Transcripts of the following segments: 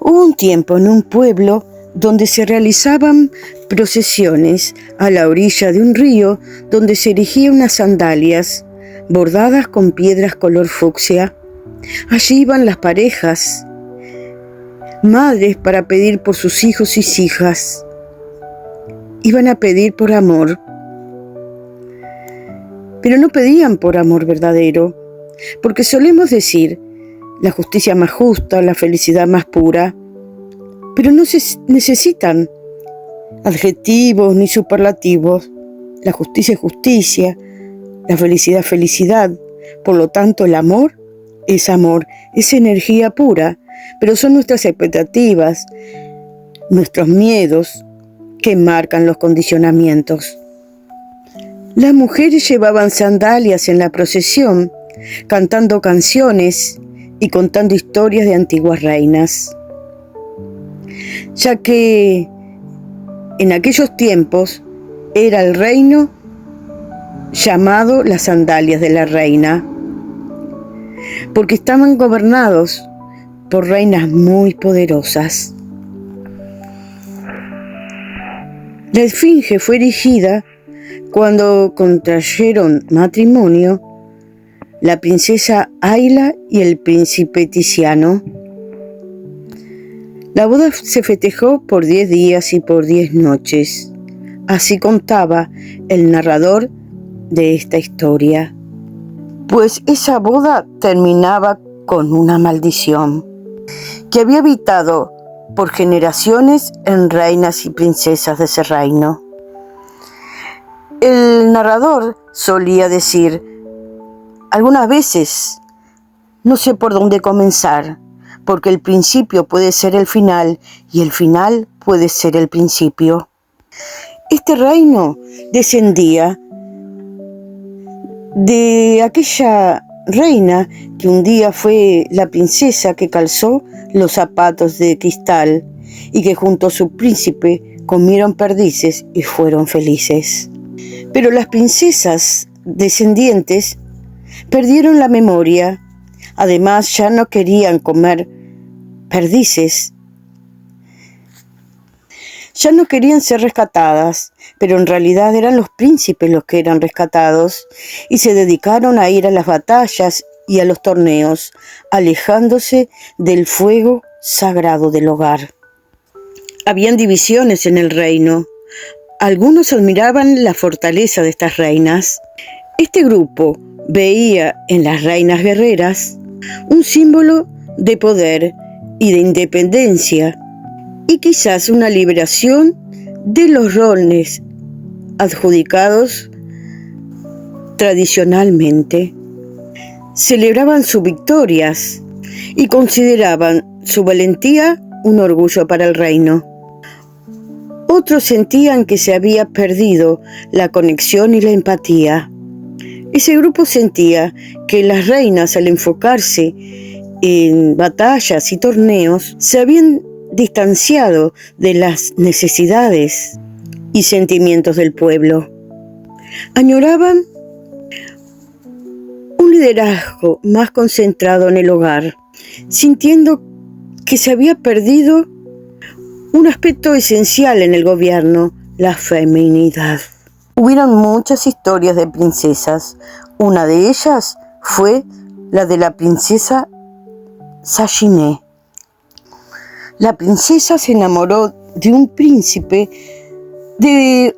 Hubo un tiempo en un pueblo donde se realizaban procesiones a la orilla de un río donde se erigían unas sandalias bordadas con piedras color fucsia. Allí iban las parejas, madres para pedir por sus hijos y hijas. Iban a pedir por amor, pero no pedían por amor verdadero, porque solemos decir la justicia más justa, la felicidad más pura, pero no se necesitan adjetivos ni superlativos. La justicia es justicia, la felicidad es felicidad. Por lo tanto, el amor es amor, es energía pura, pero son nuestras expectativas, nuestros miedos que marcan los condicionamientos. Las mujeres llevaban sandalias en la procesión, cantando canciones y contando historias de antiguas reinas, ya que en aquellos tiempos era el reino llamado las sandalias de la reina, porque estaban gobernados por reinas muy poderosas. La esfinge fue erigida cuando contrayeron matrimonio la princesa Ayla y el príncipe Tiziano. La boda se festejó por 10 días y por 10 noches. Así contaba el narrador de esta historia. Pues esa boda terminaba con una maldición que había habitado por generaciones en reinas y princesas de ese reino. El narrador solía decir, algunas veces no sé por dónde comenzar, porque el principio puede ser el final y el final puede ser el principio. Este reino descendía de aquella reina que un día fue la princesa que calzó los zapatos de cristal y que junto a su príncipe comieron perdices y fueron felices. Pero las princesas descendientes perdieron la memoria. Además, ya no querían comer perdices. Ya no querían ser rescatadas, pero en realidad eran los príncipes los que eran rescatados y se dedicaron a ir a las batallas y a los torneos, alejándose del fuego sagrado del hogar. Habían divisiones en el reino. Algunos admiraban la fortaleza de estas reinas. Este grupo veía en las reinas guerreras un símbolo de poder y de independencia y quizás una liberación de los roles adjudicados tradicionalmente. Celebraban sus victorias y consideraban su valentía un orgullo para el reino. Otros sentían que se había perdido la conexión y la empatía. Ese grupo sentía que las reinas, al enfocarse en batallas y torneos, se habían distanciado de las necesidades y sentimientos del pueblo. Añoraban un liderazgo más concentrado en el hogar, sintiendo que se había perdido un aspecto esencial en el gobierno, la feminidad. Hubieron muchas historias de princesas. Una de ellas fue la de la princesa Sachiné. La princesa se enamoró de un príncipe de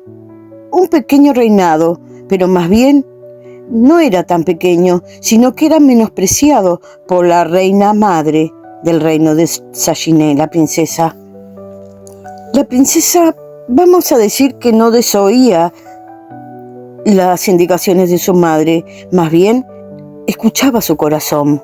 un pequeño reinado, pero más bien no era tan pequeño, sino que era menospreciado por la reina madre del reino de Sachiné, la princesa. La princesa, vamos a decir que no desoía las indicaciones de su madre, más bien escuchaba su corazón.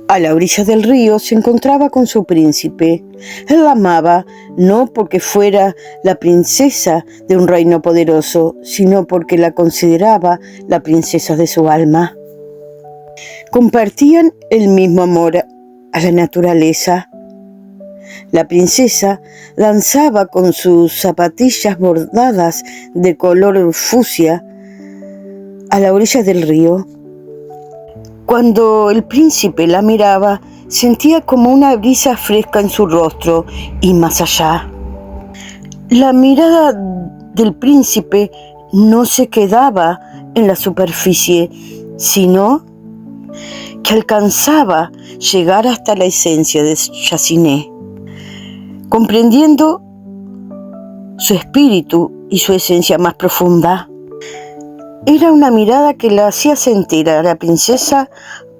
A la orilla del río se encontraba con su príncipe. Él la amaba no porque fuera la princesa de un reino poderoso, sino porque la consideraba la princesa de su alma. Compartían el mismo amor a la naturaleza. La princesa danzaba con sus zapatillas bordadas de color fucsia a la orilla del río. Cuando el príncipe la miraba, sentía como una brisa fresca en su rostro y más allá. La mirada del príncipe no se quedaba en la superficie, sino que alcanzaba llegar hasta la esencia de Chaciné, comprendiendo su espíritu y su esencia más profunda. Era una mirada que la hacía sentir a la princesa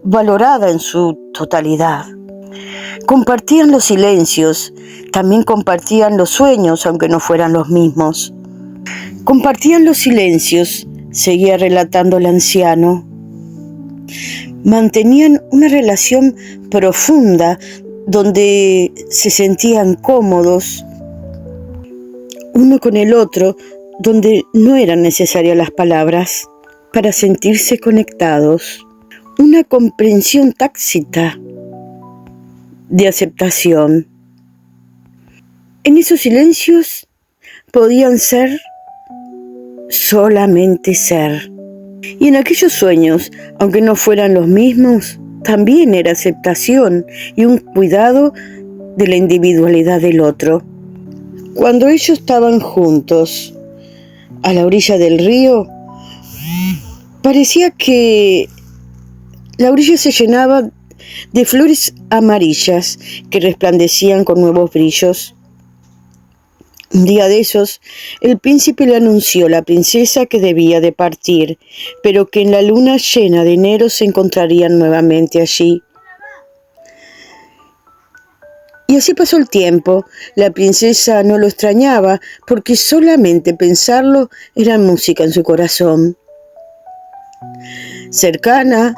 valorada en su totalidad. Compartían los silencios, también compartían los sueños, aunque no fueran los mismos. Compartían los silencios, seguía relatando el anciano. Mantenían una relación profunda donde se sentían cómodos uno con el otro, donde no eran necesarias las palabras para sentirse conectados. Una comprensión tácita de aceptación. En esos silencios podían ser solamente ser. Y en aquellos sueños, aunque no fueran los mismos, también era aceptación y un cuidado de la individualidad del otro. Cuando ellos estaban juntos a la orilla del río, parecía que la orilla se llenaba de flores amarillas que resplandecían con nuevos brillos. Un día de esos, el príncipe le anunció a la princesa que debía de partir, pero que en la luna llena de enero se encontrarían nuevamente allí. Y así pasó el tiempo. La princesa no lo extrañaba, porque solamente pensarlo era música en su corazón. Cercana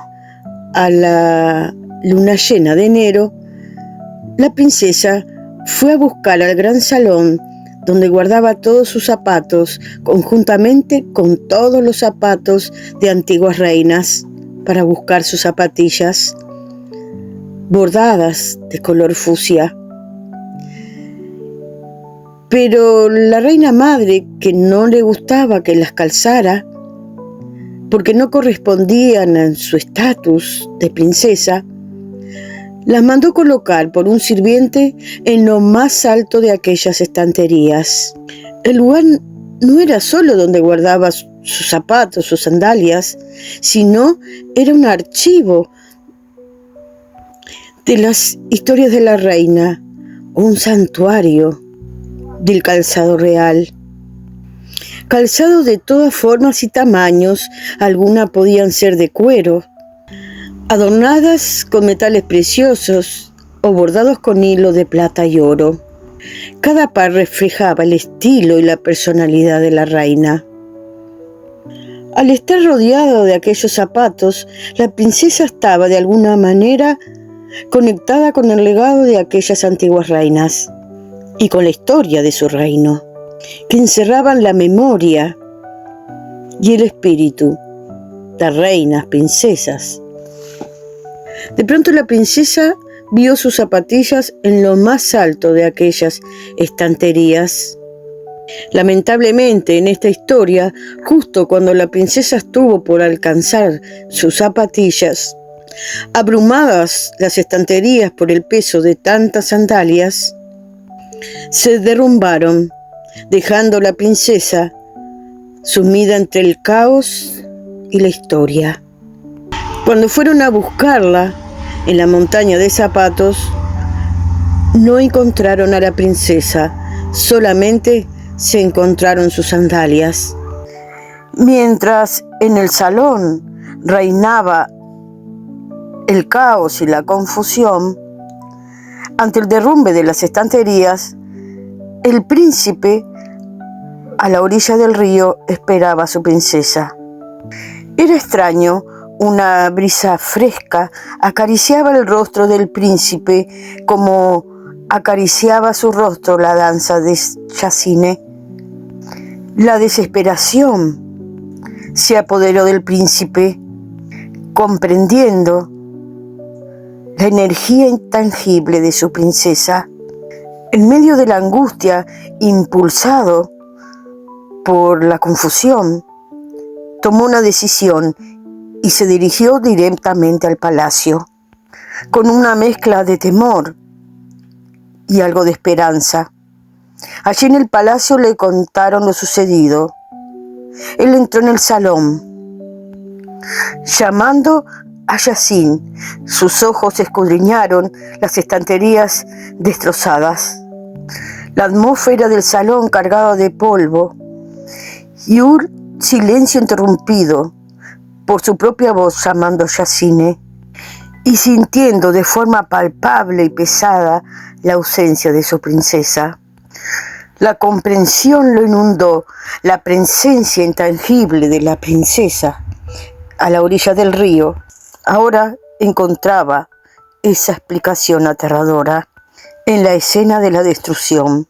a la luna llena de enero, la princesa fue a buscar al gran salón donde guardaba todos sus zapatos, conjuntamente con todos los zapatos de antiguas reinas, para buscar sus zapatillas, bordadas de color fucsia. Pero la reina madre, que no le gustaba que las calzara, porque no correspondían a su estatus de princesa, las mandó colocar por un sirviente en lo más alto de aquellas estanterías. El lugar no era solo donde guardaba sus zapatos, sus sandalias, sino era un archivo de las historias de la reina, un santuario del calzado real. Calzado de todas formas y tamaños, algunas podían ser de cuero, adornadas con metales preciosos o bordados con hilo de plata y oro. Cada par reflejaba el estilo y la personalidad de la reina. Al estar rodeado de aquellos zapatos, la princesa estaba de alguna manera conectada con el legado de aquellas antiguas reinas y con la historia de su reino, que encerraban la memoria y el espíritu de reinas, princesas. De pronto la princesa vio sus zapatillas en lo más alto de aquellas estanterías. Lamentablemente, en esta historia, justo cuando la princesa estuvo por alcanzar sus zapatillas, abrumadas las estanterías por el peso de tantas sandalias, se derrumbaron, dejando a la princesa sumida entre el caos y la historia. Cuando fueron a buscarla en la montaña de zapatos, no encontraron a la princesa, solamente se encontraron sus sandalias. Mientras en el salón reinaba el caos y la confusión, ante el derrumbe de las estanterías, el príncipe a la orilla del río esperaba a su princesa. Era extraño. Una brisa fresca acariciaba el rostro del príncipe como acariciaba su rostro la danza de Chaciné. La desesperación se apoderó del príncipe, comprendiendo la energía intangible de su princesa. En medio de la angustia, impulsado por la confusión, tomó una decisión y se dirigió directamente al palacio. con una mezcla de temor y algo de esperanza. Allí en el palacio le contaron lo sucedido. Él entró en el salón, llamando a Yacine. Sus ojos escudriñaron las estanterías destrozadas, la atmósfera del salón cargada de polvo y un silencio interrumpido por su propia voz llamando a Yacine y sintiendo de forma palpable y pesada la ausencia de su princesa. La comprensión lo inundó, la presencia intangible de la princesa a la orilla del río. Ahora encontraba esa explicación aterradora en la escena de la destrucción.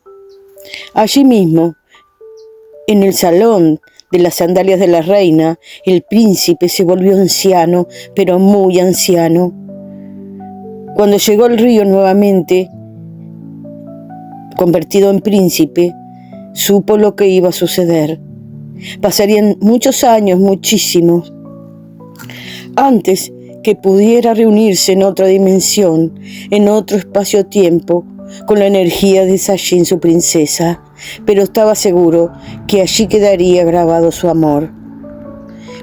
Allí mismo, en el salón de las sandalias de la reina, el príncipe se volvió anciano, pero muy anciano. Cuando llegó al río nuevamente, convertido en príncipe, supo lo que iba a suceder. Pasarían muchos años, muchísimos, antes que pudiera reunirse en otra dimensión, en otro espacio-tiempo, con la energía de Sayine, su princesa, pero estaba seguro que allí quedaría grabado su amor.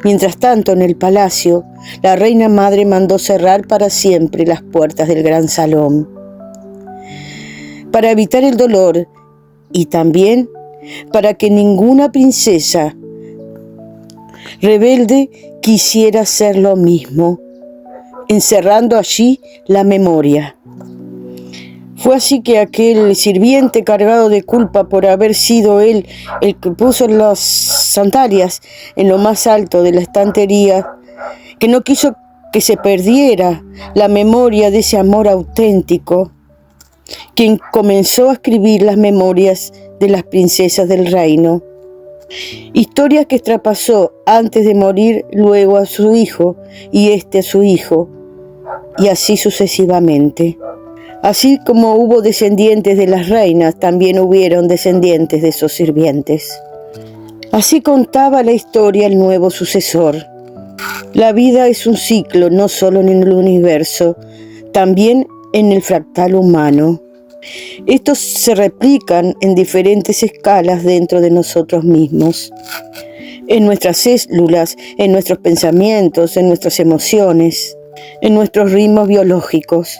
Mientras tanto, en el palacio, la reina madre mandó cerrar para siempre las puertas del gran salón, para evitar el dolor y también para que ninguna princesa rebelde quisiera hacer lo mismo, encerrando allí la memoria. Fue así que aquel sirviente cargado de culpa por haber sido él el que puso las sandalias en lo más alto de la estantería, que no quiso que se perdiera la memoria de ese amor auténtico, quien comenzó a escribir las memorias de las princesas del reino, historias que traspasó antes de morir luego a su hijo y este a su hijo, y así sucesivamente. Así como hubo descendientes de las reinas, también hubieron descendientes de esos sirvientes. Así contaba la historia el nuevo sucesor. La vida es un ciclo, no solo en el universo, también en el fractal humano. Estos se replican en diferentes escalas dentro de nosotros mismos, en nuestras células, en nuestros pensamientos, en nuestras emociones, en nuestros ritmos biológicos.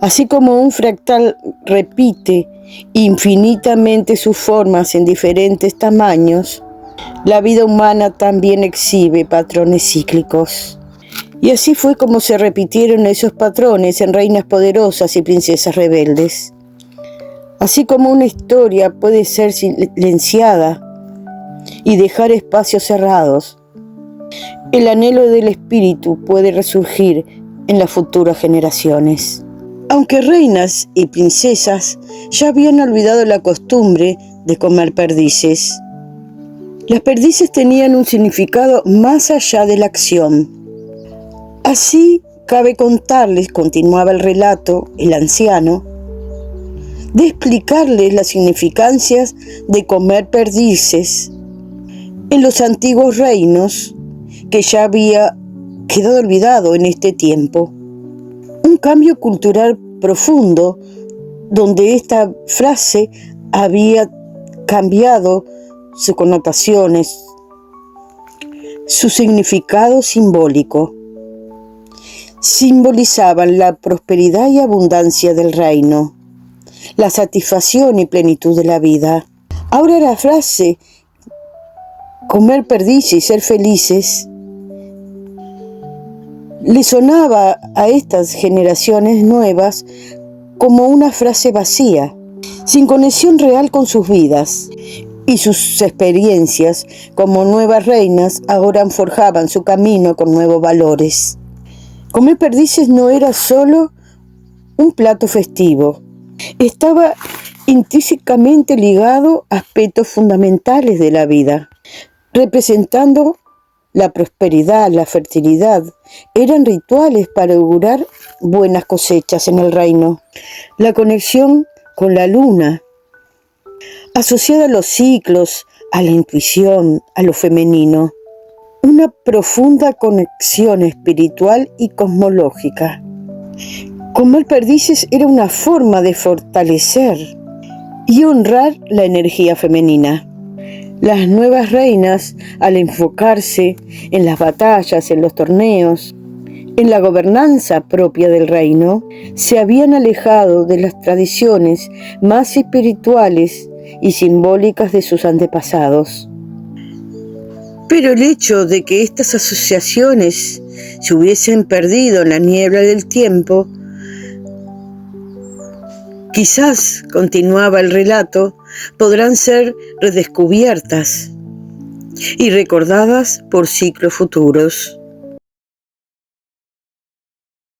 Así como un fractal repite infinitamente sus formas en diferentes tamaños, la vida humana también exhibe patrones cíclicos. Y así fue como se repitieron esos patrones en reinas poderosas y princesas rebeldes. Así como una historia puede ser silenciada y dejar espacios cerrados, el anhelo del espíritu puede resurgir en las futuras generaciones. Aunque reinas y princesas ya habían olvidado la costumbre de comer perdices, las perdices tenían un significado más allá de la acción. Así cabe contarles, continuaba el relato, el anciano, de explicarles las significancias de comer perdices en los antiguos reinos que ya había quedado olvidado en este tiempo. Un cambio cultural profundo donde esta frase había cambiado sus connotaciones, su significado simbólico. Simbolizaban la prosperidad y abundancia del reino, la satisfacción y plenitud de la vida. Ahora la frase comer perdices y ser felices le sonaba a estas generaciones nuevas como una frase vacía, sin conexión real con sus vidas, y sus experiencias como nuevas reinas ahora forjaban su camino con nuevos valores. Comer perdices no era solo un plato festivo, estaba intrínsecamente ligado a aspectos fundamentales de la vida, representando la prosperidad, la fertilidad. Eran rituales para augurar buenas cosechas en el reino. La conexión con la luna, asociada a los ciclos, a la intuición, a lo femenino. Una profunda conexión espiritual y cosmológica con Malperdices era una forma de fortalecer y honrar la energía femenina. Las nuevas reinas, al enfocarse en las batallas, en los torneos, en la gobernanza propia del reino, se habían alejado de las tradiciones más espirituales y simbólicas de sus antepasados. Pero el hecho de que estas asociaciones se hubiesen perdido en la niebla del tiempo, quizás, continuaba el relato, podrán ser redescubiertas y recordadas por ciclos futuros.